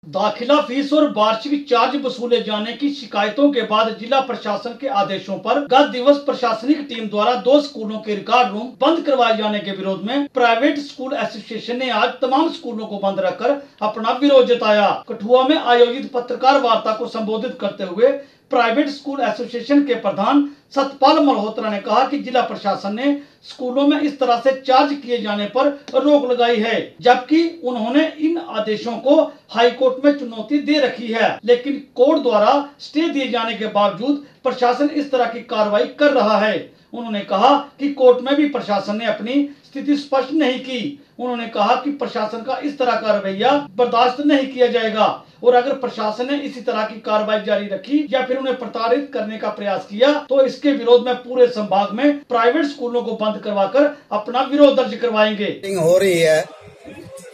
दाखिला फीस और वार्षिक चार्ज वसूले जाने की शिकायतों के बाद जिला प्रशासन के आदेशों पर गत दिवस प्रशासनिक टीम द्वारा 2 स्कूलों के रिकॉर्ड रूम बंद करवाए जाने के विरोध में प्राइवेट स्कूल एसोसिएशन ने आज तमाम स्कूलों को बंद रखकर अपना विरोध जताया। कठुआ में आयोजित पत्रकार वार्ता को संबोधित करते हुए प्राइवेट स्कूल एसोसिएशन के प्रधान सतपाल मल्होत्रा ने कहा कि जिला प्रशासन ने स्कूलों में इस तरह से चार्ज किए जाने पर रोक लगाई है, जबकि उन्होंने इन आदेशों को हाई कोर्ट में चुनौती दे रखी है, लेकिन कोर्ट द्वारा स्टे दिए जाने के बावजूद प्रशासन इस तरह की कार्रवाई कर रहा है। उन्होंने कहा कि कोर्ट में भी प्रशासन ने अपनी स्थिति स्पष्ट नहीं की। उन्होंने कहा कि प्रशासन का इस तरह का रवैया बर्दाश्त नहीं किया जाएगा और अगर प्रशासन ने इसी तरह की कार्रवाई जारी रखी या फिर उन्हें प्रताड़ित करने का प्रयास किया तो इसके विरोध में पूरे संभाग में प्राइवेट स्कूलों को बंद करवाकर अपना विरोध दर्ज करवाएंगे। हो रही है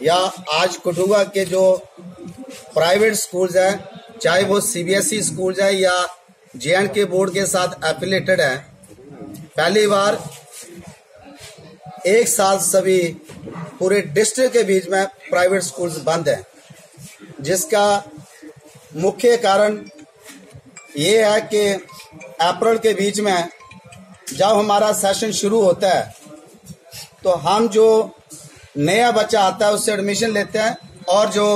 या आज कठुआ के जो प्राइवेट स्कूल्स है, चाहे वो सीबीएसई स्कूल्स है या JNK बोर्ड के साथ एफिलेटेड है, पहली बार एक साथ सभी पूरे डिस्ट्रिक्ट के बीच में प्राइवेट स्कूल्स बंद हैं, जिसका मुख्य कारण ये है कि अप्रैल के बीच में जब हमारा सेशन शुरू होता है तो हम जो नया बच्चा आता है उससे एडमिशन लेते हैं और जो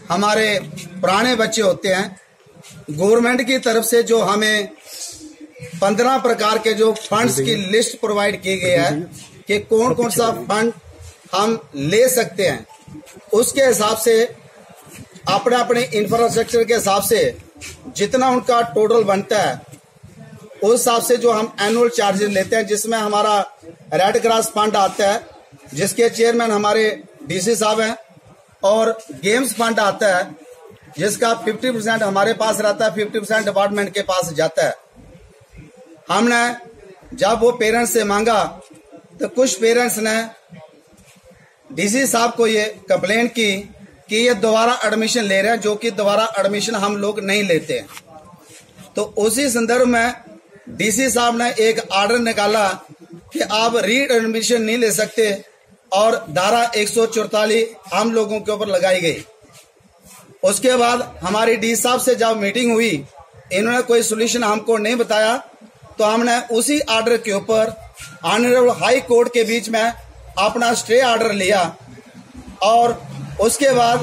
हमारे पुराने बच्चे होते हैं गवर्नमेंट की तरफ से जो हमें 15 प्रकार के जो फंड्स की लिस्ट प्रोवाइड की गई है कि कौन कौन सा फंड हम ले सकते हैं, उसके हिसाब से अपने अपने इंफ्रास्ट्रक्चर के हिसाब से जितना उनका टोटल बनता है उस हिसाब से जो हम एनुअल चार्जेस लेते हैं, जिसमें हमारा रेड क्रॉस फंड आता है जिसके चेयरमैन हमारे DC साहब हैं, और गेम्स फंड आता है जिसका 50% हमारे पास रहता है, 50% डिपार्टमेंट के पास जाता है। हमने जब वो पेरेंट्स से मांगा तो कुछ पेरेंट्स ने DC साहब को ये कंप्लेन की कि ये दोबारा एडमिशन ले रहे हैं, जो कि दोबारा एडमिशन हम लोग नहीं लेते। तो उसी संदर्भ में DC साहब ने एक ऑर्डर निकाला कि आप री एडमिशन नहीं ले सकते और धारा 144 हम लोगों के ऊपर लगाई गई। उसके बाद हमारी DC साहब से जब मीटिंग हुई, इन्होंने कोई सोल्यूशन हमको नहीं बताया, तो हमने उसी ऑर्डर के ऊपर ऑनरेबल हाई कोर्ट के बीच में अपना स्टे ऑर्डर लिया और उसके बाद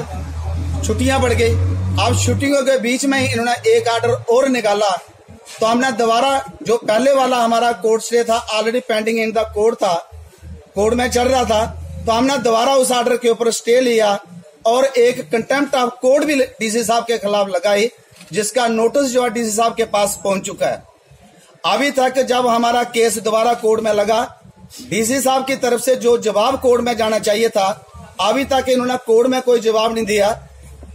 छुट्टियां बढ़ गई। अब छुट्टियों के बीच में ही इन्होंने एक ऑर्डर और निकाला, तो हमने दोबारा जो पहले वाला हमारा कोर्ट स्टे था already pending in the court था, कोर्ट में चल रहा था, तो हमने दोबारा उस ऑर्डर के ऊपर स्टे लिया और एक कंटेम्प्ट ऑफ कोर्ट भी DC साहब के खिलाफ लगाई, जिसका नोटिस जो है DC साहब के पास पहुंच चुका है। अभी तक जब हमारा केस दोबारा कोर्ट में लगा, DC साहब की तरफ से जो जवाब कोर्ट में जाना चाहिए था, अभी तक इन्होंने कोर्ट में कोई जवाब नहीं दिया।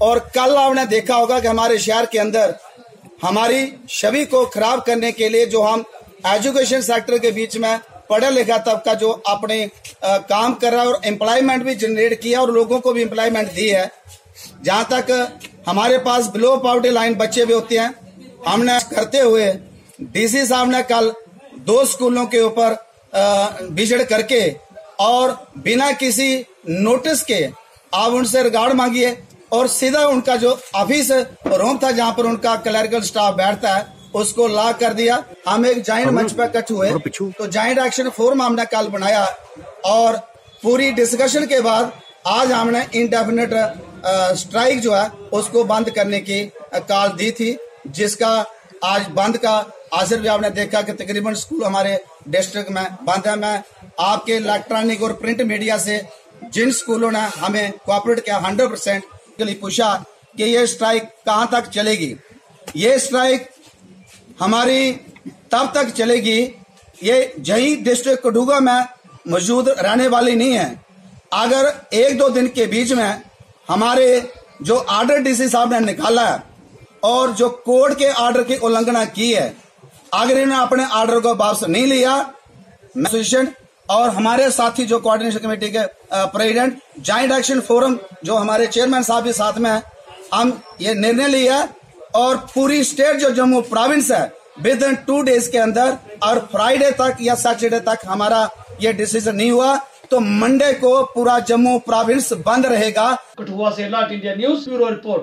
और कल आपने देखा होगा कि हमारे शहर के अंदर हमारी छवि को खराब करने के लिए जो हम एजुकेशन सेक्टर के बीच में पढ़ा लिखा तबका जो अपने काम कर रहा है और एम्प्लॉयमेंट भी जनरेट किया और लोगों को भी एम्प्लॉयमेंट दी है। जहां तक हमारे पास बिलो पॉवर्टी लाइन बच्चे भी होते हैं, हमने करते हुए DC साहब ने कल 2 स्कूलों के ऊपर विजिट करके और बिना किसी नोटिस के आप उनसे रिकॉर्ड मांगिए और सीधा उनका जो ऑफिस रूम था जहां पर उनका क्लरिकल स्टाफ बैठता है उसको लॉक कर दिया। हम एक जॉइंट मंच पर इकट्ठे हुए, तो जॉइंट एक्शन फोरम हमने कल बनाया और पूरी डिस्कशन के बाद आज हमने इंडेफिनिट स्ट्राइक जो है उसको बंद करने की कॉल दी थी, जिसका आज बंद का असर भी आपने देखा कि तकरीबन स्कूल हमारे डिस्ट्रिक्ट में बंद है। मैं आपके इलेक्ट्रॉनिक और प्रिंट मीडिया से जिन स्कूलों ने हमें कोऑपरेट किया 100% के लिए पूछा कि ये स्ट्राइक कहां तक चलेगी। ये स्ट्राइक हमारी तब तक चलेगी, ये जही डिस्ट्रिक्ट कठुआ में मौजूद रहने वाली नहीं है। अगर 1-2 दिन के बीच में हमारे जो ऑर्डर DC साहब ने निकाला है और जो कोर्ट के ऑर्डर की उल्लंघना की है, अगर इन्होंने अपने ऑर्डर को वापस नहीं लिया, एसोसिएशन और हमारे साथी जो कोऑर्डिनेशन कमेटी के प्रेसिडेंट जॉइंट एक्शन फोरम जो हमारे चेयरमैन साहब के साथ में है, हम ये निर्णय लिया और पूरी स्टेट जो जम्मू प्रोविंस है विद इन 2 डेज के अंदर और फ्राइडे तक या सैटरडे तक हमारा ये डिसीजन नहीं हुआ तो मंडे को पूरा जम्मू प्रोविंस बंद रहेगा। कठुआ से लाट इंडिया न्यूज ब्यूरो रिपोर्ट।